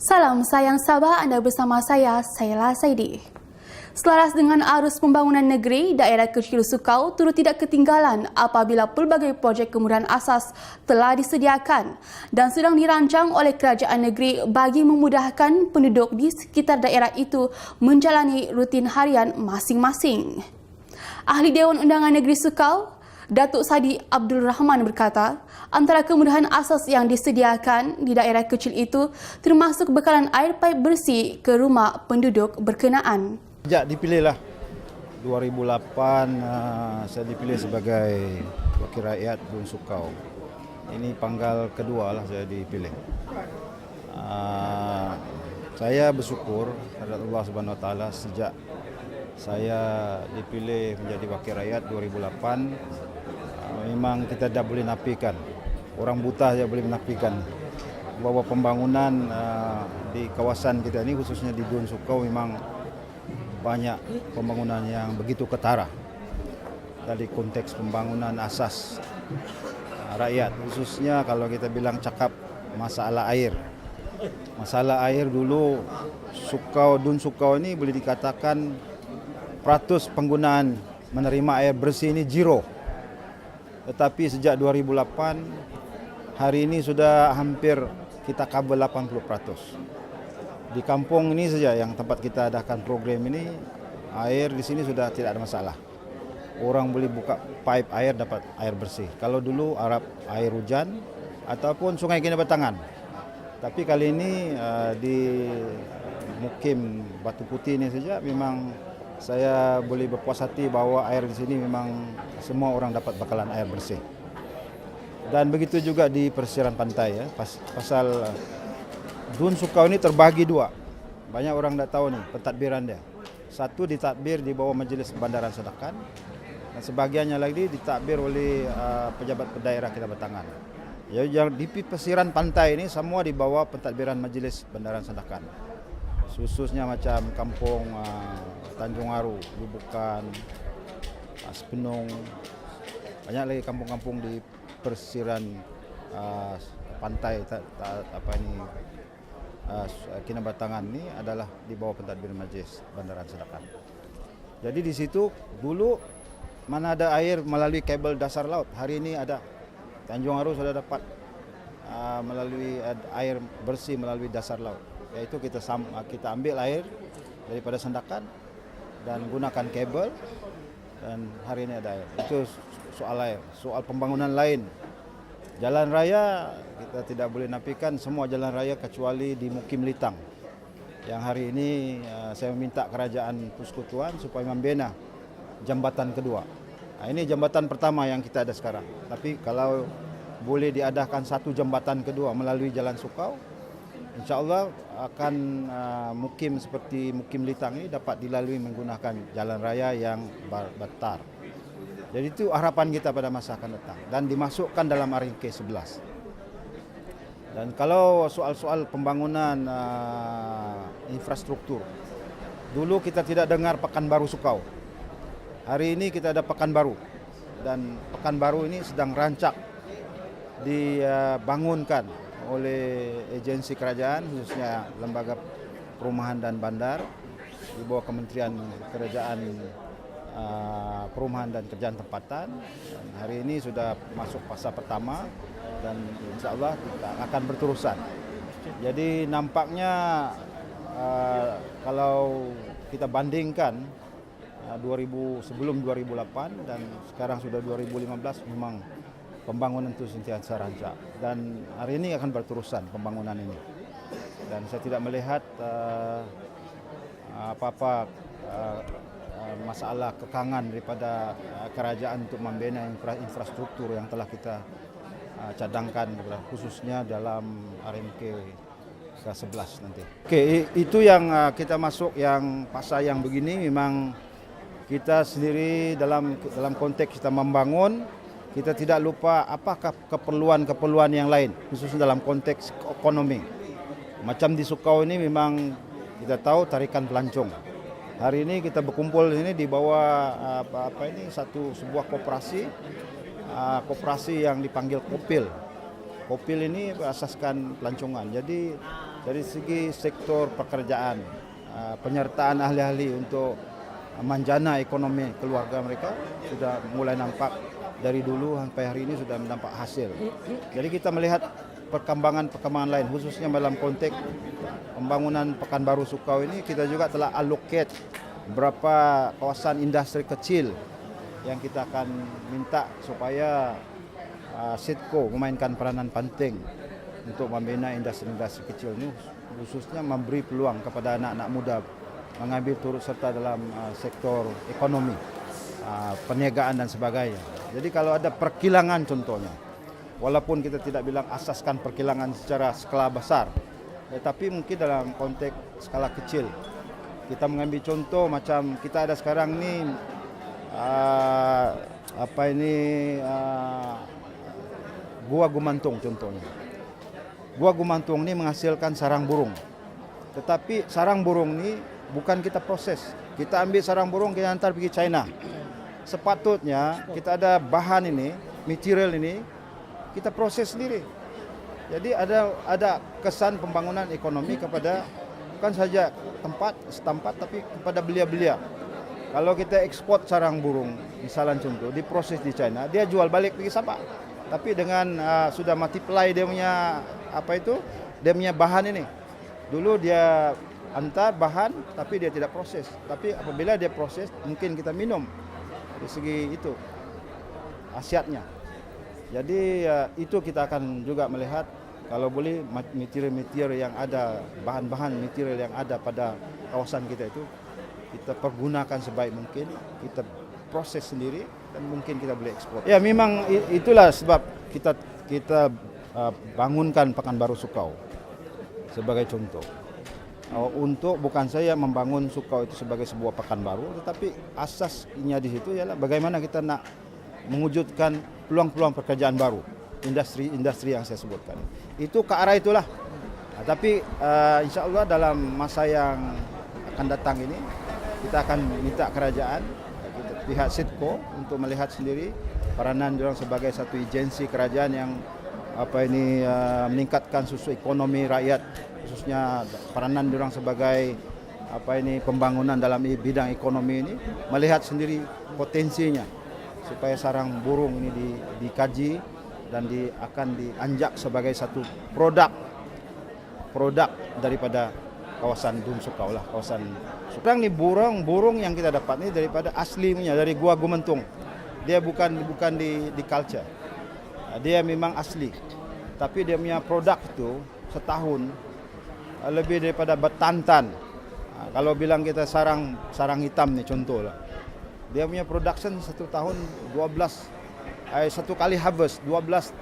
Salam sayang Sabah, anda bersama saya, Sayla Saidi. Selaras dengan arus pembangunan negeri, daerah kecil Sukau turut tidak ketinggalan apabila pelbagai projek kemudahan asas telah disediakan dan sedang dirancang oleh kerajaan negeri bagi memudahkan penduduk di sekitar daerah itu menjalani rutin harian masing-masing. Ahli Dewan Undangan Negeri Sukau, Datuk Sadi Abdul Rahman berkata, antara kemudahan asas yang disediakan di daerah kecil itu termasuk bekalan air paip bersih ke rumah penduduk berkenaan. Sejak dipilihlah 2008 saya dipilih sebagai wakil rakyat Dun Sukau. Ini panggal kedua lah saya dipilih. Saya bersyukur kepada Allah Subhanahu Wa Taala sejak saya dipilih menjadi wakil rakyat 2008. Memang kita tidak boleh nafikan, orang buta saja boleh menafikan bahwa pembangunan di kawasan kita ini khususnya di Dun Sukau memang banyak pembangunan yang begitu ketara dari konteks pembangunan asas rakyat, khususnya kalau kita bilang cakap masalah air. Masalah air dulu Dun Sukau ini boleh dikatakan peratus penggunaan menerima air bersih ini zero. Tetapi sejak 2008 hari ini sudah hampir kita cover 80%. Di kampung ini saja yang tempat kita adakan program ini, air di sini sudah tidak ada masalah. Orang boleh buka pipe air dapat air bersih. Kalau dulu Arab air hujan ataupun sungai Kinabatangan. Tapi kali ini di Mukim Batu Putih ini saja memang saya boleh berpuas hati bahwa air di sini memang semua orang dapat bakalan air bersih. Dan begitu juga di pesisiran pantai ya. Pasal Dun Sukau ini terbagi dua. Banyak orang tidak tahu nih pentadbiran dia. Satu ditadbir di bawah Majlis Bandaran Sadakan dan sebagiannya lagi ditadbir oleh pejabat daerah Kinabatangan. Ya, yang di pesisiran pantai ini semua di bawah pentadbiran Majlis Bandaran Sadakan. Khususnya macam kampung Tanjung Aru, Lubukan, Sepenung, banyak lagi kampung-kampung di pesisiran pantai Kinabatangan ini adalah di bawah pentadbir Majlis Bandaran Sadakan. Jadi di situ dulu mana ada air melalui kabel dasar laut, hari ini ada. Tanjung Aru sudah dapat melalui air bersih melalui dasar laut. Yaitu kita ambil air daripada Sandakan dan gunakan kabel dan hari ini ada air. Itu soal air. Soal pembangunan lain, jalan raya kita tidak boleh nafikan semua jalan raya kecuali di Mukim Litang. Yang hari ini saya meminta kerajaan persekutuan supaya membina jambatan kedua. Nah, ini jambatan pertama yang kita ada sekarang. Tapi kalau boleh diadakan satu jambatan kedua melalui Jalan Sukau, insya-Allah akan mukim seperti Mukim Litang ini dapat dilalui menggunakan jalan raya yang bertar. Jadi itu harapan kita pada masa akan datang dan dimasukkan dalam RMK 11. Dan kalau soal-soal pembangunan infrastruktur, dulu kita tidak dengar Pekanbaru Sukau. Hari ini kita ada Pekanbaru dan Pekanbaru ini sedang rancak dibangunkan oleh agensi kerajaan khususnya Lembaga Perumahan dan Bandar di bawah Kementerian Kerajaan Perumahan dan Kerjaan Tempatan. Dan hari ini sudah masuk fasa pertama dan insya-Allah kita akan berterusan. Jadi nampaknya kalau kita bandingkan sebelum 2008 dan sekarang sudah 2015 memang pembangunan itu sentiasa rancak dan hari ini akan berterusan pembangunan ini. Dan saya tidak melihat apa-apa masalah kekangan daripada kerajaan untuk membina infrastruktur yang telah kita cadangkan khususnya dalam RMK ke-11 nanti. Oke, itu yang kita masuk yang fasa yang begini memang kita sendiri dalam konteks kita membangun, kita tidak lupa apakah keperluan-keperluan yang lain, khususnya dalam konteks ekonomi. Macam di Sukau ini memang kita tahu tarikan pelancong. Hari ini kita berkumpul ini di bawah sebuah koperasi yang dipanggil Kopil. Kopil ini berasaskan pelancongan. Jadi Dari segi sektor pekerjaan, penyertaan ahli-ahli untuk menjana ekonomi keluarga mereka sudah mulai nampak dari dulu sampai hari ini sudah nampak hasil. Jadi kita melihat perkembangan lain, khususnya dalam konteks pembangunan Pekanbaru Sukau ini, kita juga telah allocate beberapa kawasan industri kecil yang kita akan minta supaya SIDCO memainkan peranan penting untuk membina industri-industri kecil ini, khususnya memberi peluang kepada anak-anak muda mengambil turut serta dalam sektor ekonomi, perniagaan dan sebagainya. Jadi kalau ada perkilangan contohnya, walaupun kita tidak bilang asaskan perkilangan secara skala besar, tetapi mungkin dalam konteks skala kecil. Kita mengambil contoh macam kita ada sekarang ni Gua Gumantung contohnya. Gua Gumantung ni menghasilkan sarang burung. Tetapi sarang burung ni bukan kita proses. Kita ambil sarang burung kita hantar pergi China. Sepatutnya kita ada bahan ini, material ini kita proses sendiri. Jadi ada kesan pembangunan ekonomi kepada bukan saja setempat tapi kepada belia-belia. Kalau kita ekspor sarang burung, misalnya contoh diproses di China, dia jual balik pergi Sabah. Tapi dengan sudah multiply dia punya dia punya bahan ini. Dulu dia hantar bahan tapi dia tidak proses. Tapi apabila dia proses mungkin kita minum. Dari segi itu khasiatnya. Jadi itu kita akan juga melihat kalau boleh material-material yang ada, bahan-bahan material yang ada pada kawasan kita itu kita pergunakan sebaik mungkin, kita proses sendiri dan mungkin kita boleh ekspor. Ya memang itulah sebab kita bangunkan Pekanbaru Sukau sebagai contoh. Untuk bukan saya membangun Sukau itu sebagai sebuah pekan baru, tetapi asasnya di situ ialah bagaimana kita nak mewujudkan peluang-peluang pekerjaan baru, industri yang saya sebutkan. Itu ke arah itulah. Tapi insya-Allah dalam masa yang akan datang ini kita akan minta kerajaan, pihak SIDCO untuk melihat sendiri peranan diorang sebagai satu agensi kerajaan yang meningkatkan susu ekonomi rakyat, khususnya peranan diorang sebagai pembangunan dalam bidang ekonomi ini, melihat sendiri potensinya supaya sarang burung ini dikaji dan akan dianjak sebagai satu produk daripada kawasan Dun Sukau lah, kawasan. Sekarang ni burung yang kita dapat ni daripada aslinya dari Gua Gumantung. Dia bukan di culture. Dia memang asli. Tapi dia punya produk itu setahun lebih daripada betantan. Kalau bilang kita sarang hitam ni contoh lah. Dia punya production satu tahun 12 satu kali harvest 12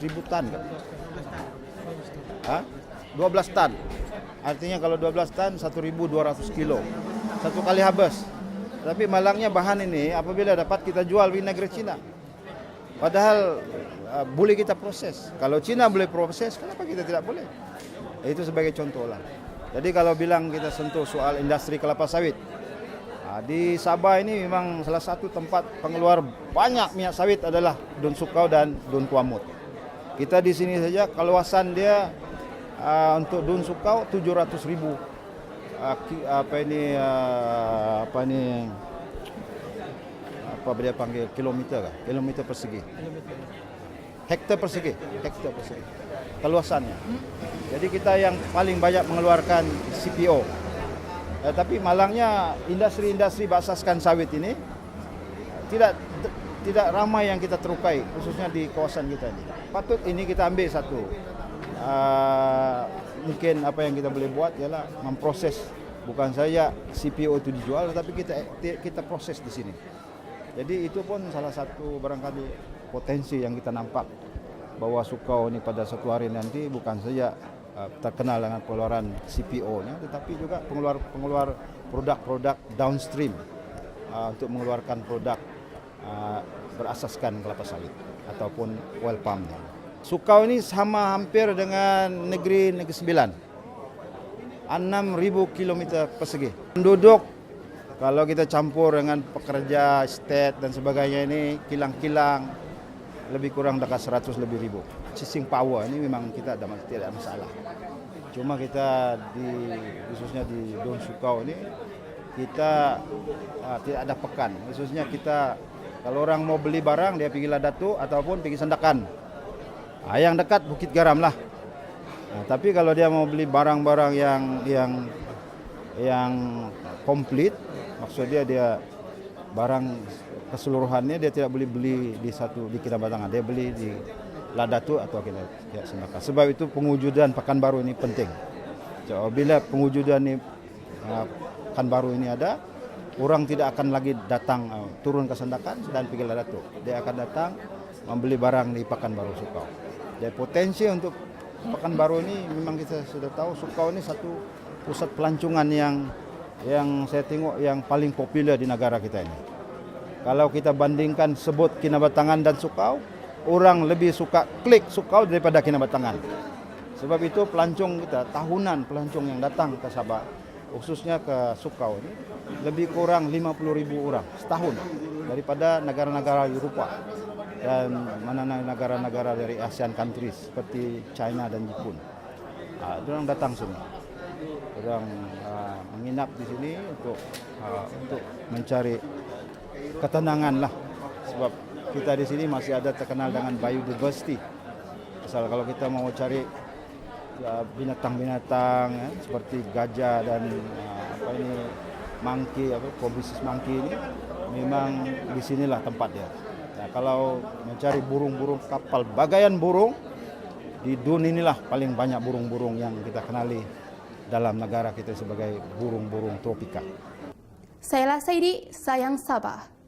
ribu tan. 12 tan. Artinya kalau 12 tan 1.200 kilo. Satu kali harvest. Tapi malangnya bahan ini apabila dapat kita jual di negeri Cina. Padahal boleh kita proses. Kalau Cina boleh proses, kenapa kita tidak boleh? Itu sebagai contoh lah. Jadi kalau bilang kita sentuh soal industri kelapa sawit, di Sabah ini memang salah satu tempat pengeluar banyak minyak sawit adalah Dun Sukau dan Dun Kuamut. Kita di sini saja kawasan dia untuk Dun Sukau 700.000 dia panggil kilometer persegi. Hektar persegi keluasannya. Jadi kita yang paling banyak mengeluarkan CPO. Tapi malangnya industri berasaskan sawit ini tidak ramai yang kita terukai, khususnya di kawasan kita ini. Patut ini kita ambil satu. Mungkin apa yang kita boleh buat ialah memproses, bukan saja CPO itu dijual, tetapi kita proses di sini. Jadi itu pun salah satu barangkali potensi yang kita nampak bahwa Sukau ini pada suatu hari nanti bukan saja terkenal dengan pengeluaran CPO-nya, tetapi juga pengeluar produk-produk downstream untuk mengeluarkan produk berasaskan kelapa sawit ataupun oil palm. Sukau ini sama hampir dengan Negeri Sembilan, 6.000 km persegi. Penduduk kalau kita campur dengan pekerja estate dan sebagainya ini kilang-kilang lebih kurang dekat 100 lebih ribu. Chasing power ini memang kita tidak ada masalah. Cuma kita khususnya di Don Sukau ini kita tidak ada pekan. Khususnya kita kalau orang mau beli barang dia pergi Ladatu ataupun pergi Sandakan. Yang dekat Bukit Garam lah. Tapi kalau dia mau beli barang-barang yang komplit, maksudnya dia barang keseluruhannya dia tidak boleh beli di Kinabatangan, dia beli di Ladatu atau Sandakan. Sebab itu pengujudan Pekanbaru ini penting. Bila pengujudan ini Pekanbaru ini ada, orang tidak akan lagi datang turun ke Sandakan dan pergi Ladatu. Dia akan datang membeli barang di Pekanbaru Sukau. Jadi potensi untuk Pekanbaru ini memang kita sudah tahu Sukau ini satu pusat pelancongan yang saya tengok yang paling populer di negara kita ini. Kalau kita bandingkan sebut Kinabatangan dan Sukau, orang lebih suka klik Sukau daripada Kinabatangan. Sebab itu pelancong kita, tahunan pelancong yang datang ke Sabah, khususnya ke Sukau ini, lebih kurang 50.000 orang setahun daripada negara-negara Eropa dan negara-negara dari ASEAN countries seperti China dan Jepun. Orang datang sini, orang menginap di sini untuk mencari ketenangan lah. Sebab kita di sini masih ada terkenal dengan biodiversity. Asal kalau kita mau cari binatang-binatang seperti gajah dan monkey, proboscis monkey ini, memang di sinilah tempatnya. Nah, kalau mencari burung-burung kapal, bagayan burung, di Dun inilah paling banyak burung-burung yang kita kenali dalam negara kita sebagai burung-burung tropika. Saya Saidi, sayang Sabah.